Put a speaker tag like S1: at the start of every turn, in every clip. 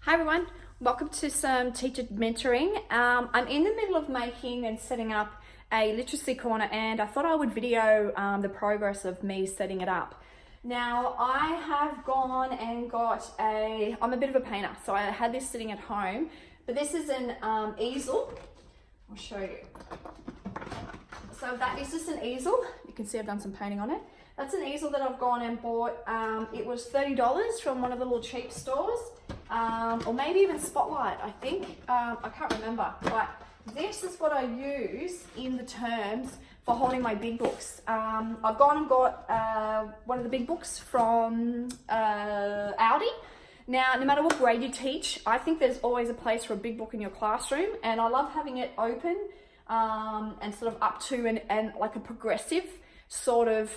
S1: Hi everyone, welcome to some teacher mentoring. I'm in the middle of making and setting up a literacy corner, and I thought I would video the progress of me setting it up. Now I have gone and got I'm a bit of a painter, so I had this sitting at home, but this is an easel. I'll show you. So that is just an easel. You can see I've done some painting on it. That's an easel that I've gone and bought. It was $30 from one of the little cheap stores, or maybe even Spotlight, I think. I can't remember, but this is what I use in the terms for holding my big books. I've gone and got one of the big books from Aldi. Now, no matter what grade you teach, I think there's always a place for a big book in your classroom, and I love having it open and sort of up to and like a progressive sort of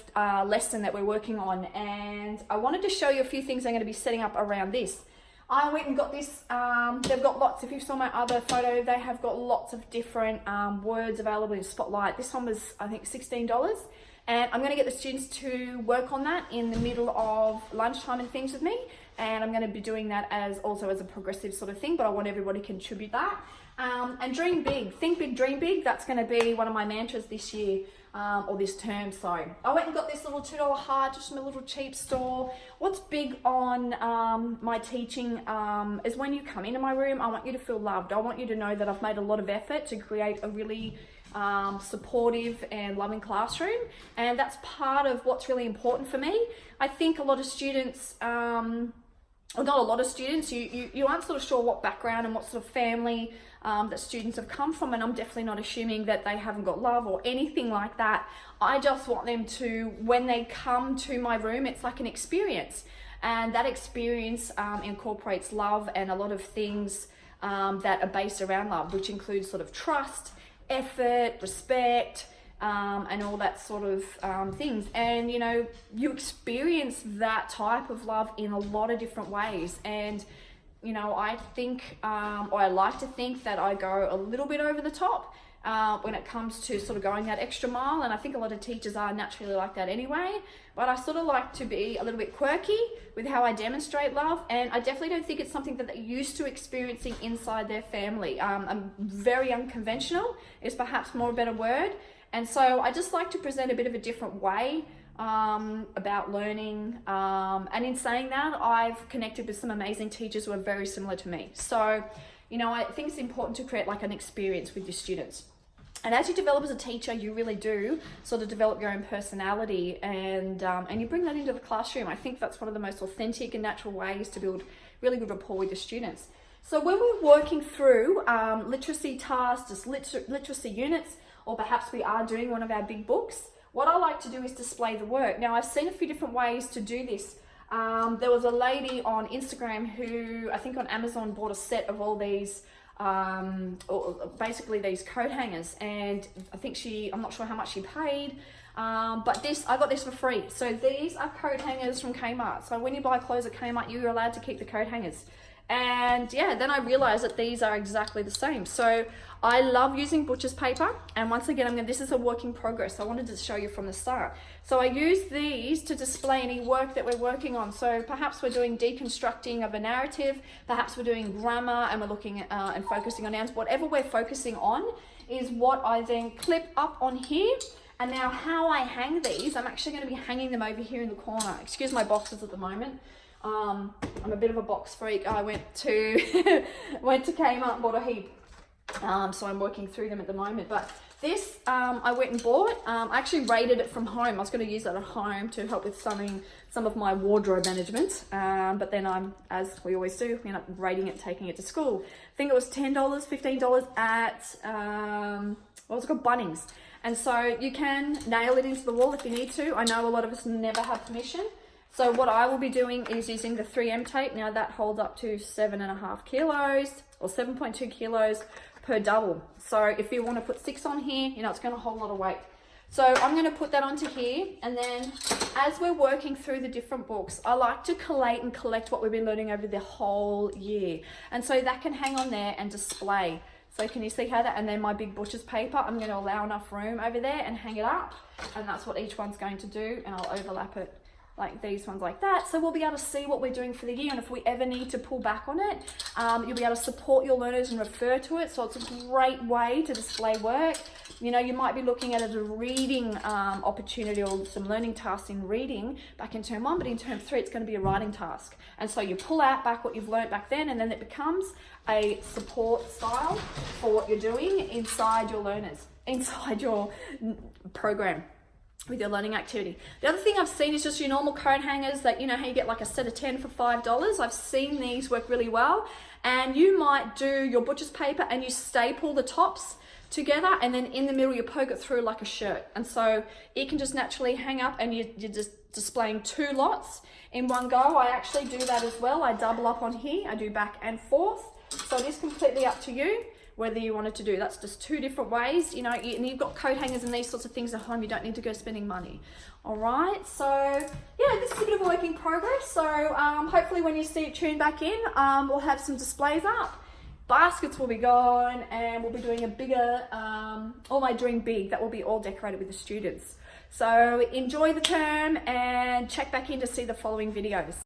S1: lesson that we're working on. And I wanted to show you a few things I'm going to be setting up around this. I went and got this. They've got lots. If you saw my other photo, they have got lots of different words available in Spotlight. This one was, I think, $16. And I'm going to get the students to work on that in the middle of lunchtime and things with me. And I'm going to be doing that as a progressive sort of thing, but I want everybody to contribute that. And dream big, think big, dream big. That's going to be one of my mantras this year. Or this term. So I went and got this little $2 heart just from a little cheap store. What's big on my teaching is when you come into my room, I want you to feel loved. I want you to know that I've made a lot of effort to create a really supportive and loving classroom, and that's part of what's really important for me. I think a lot of students, or not a lot of students, you aren't sort of sure what background and what sort of family that students have come from, and I'm definitely not assuming that they haven't got love or anything like that. I just want them to, when they come to my room, it's like an experience, and that experience incorporates love and a lot of things that are based around love, which includes sort of trust, effort, respect, and all that sort of things. And you know, you experience that type of love in a lot of different ways. And you know, I think, or I like to think that I go a little bit over the top when it comes to sort of going that extra mile. And I think a lot of teachers are naturally like that anyway. But I sort of like to be a little bit quirky with how I demonstrate love. And I definitely don't think it's something that they're used to experiencing inside their family. I'm very unconventional is perhaps more a better word. And so I just like to present a bit of a different way about learning, and in saying that, I've connected with some amazing teachers who are very similar to me. So, you know, I think it's important to create like an experience with your students. And as you develop as a teacher, you really do sort of develop your own personality, and you bring that into the classroom. I think that's one of the most authentic and natural ways to build really good rapport with your students. So when we're working through literacy tasks, just literacy units, or perhaps we are doing one of our big books, what I like to do is display the work. Now, I've seen a few different ways to do this. There was a lady on Instagram who, I think on Amazon, bought a set of all these, basically these coat hangers. And I think I'm not sure how much she paid, but I got this for free. So these are coat hangers from Kmart. So when you buy clothes at Kmart, you're allowed to keep the coat hangers. And yeah, then I realized that these are exactly the same. So I love using butcher's paper, and once again, this is a work in progress. I wanted to show you from the start. So I use these to display any work that we're working on. So perhaps we're doing deconstructing of a narrative, perhaps we're doing grammar, and we're looking at and focusing on nouns. Whatever we're focusing on is what I then clip up on here. And now how I hang these, I'm actually going to be hanging them over here in the corner. Excuse my boxes at the moment. I'm a bit of a box freak. I went to Kmart and bought a heap. So I'm working through them at the moment. But this I went and bought. I actually raided it from home. I was going to use that at home to help with some of my wardrobe management. But then as we always do, we end up raiding it, taking it to school. I think it was $10, $15 at what was it called, Bunnings. And so you can nail it into the wall if you need to. I know a lot of us never have permission. So what I will be doing is using the 3M tape. Now that holds up to 7.5 kilos or 7.2 kilos per double. So if you want to put 6 on here, you know, it's going to hold a lot of weight. So I'm going to put that onto here. And then as we're working through the different books, I like to collate and collect what we've been learning over the whole year. And so that can hang on there and display. So can you see how that, and then my big butcher's paper, I'm going to allow enough room over there and hang it up. And that's what each one's going to do. And I'll overlap it like these ones like that. So we'll be able to see what we're doing for the year, and if we ever need to pull back on it, you'll be able to support your learners and refer to it. So it's a great way to display work. You know, you might be looking at it as a reading opportunity or some learning tasks in reading back in term 1, but in term 3 it's going to be a writing task. And so you pull out back what you've learnt back then, and then it becomes a support style for what you're doing inside your learners, inside your program with your learning activity. The other thing I've seen is just your normal coat hangers that, you know, how you get like a set of 10 for $5. I've seen these work really well. And you might do your butcher's paper and you staple the tops together, and then in the middle you poke it through like a shirt. And so it can just naturally hang up, and you're just displaying 2 lots in one go. I actually do that as well. I double up on here. I do back and forth. So it is completely up to you whether you wanted to do. That's just 2 different ways, you know, and you've got coat hangers and these sorts of things at home. You don't need to go spending money. All right, so yeah, this is a bit of a work in progress. So hopefully when you see it tuned back in, we'll have some displays up. Baskets will be gone, and we'll be doing a bigger, all my Dream Big, that will be all decorated with the students. So enjoy the term and check back in to see the following videos.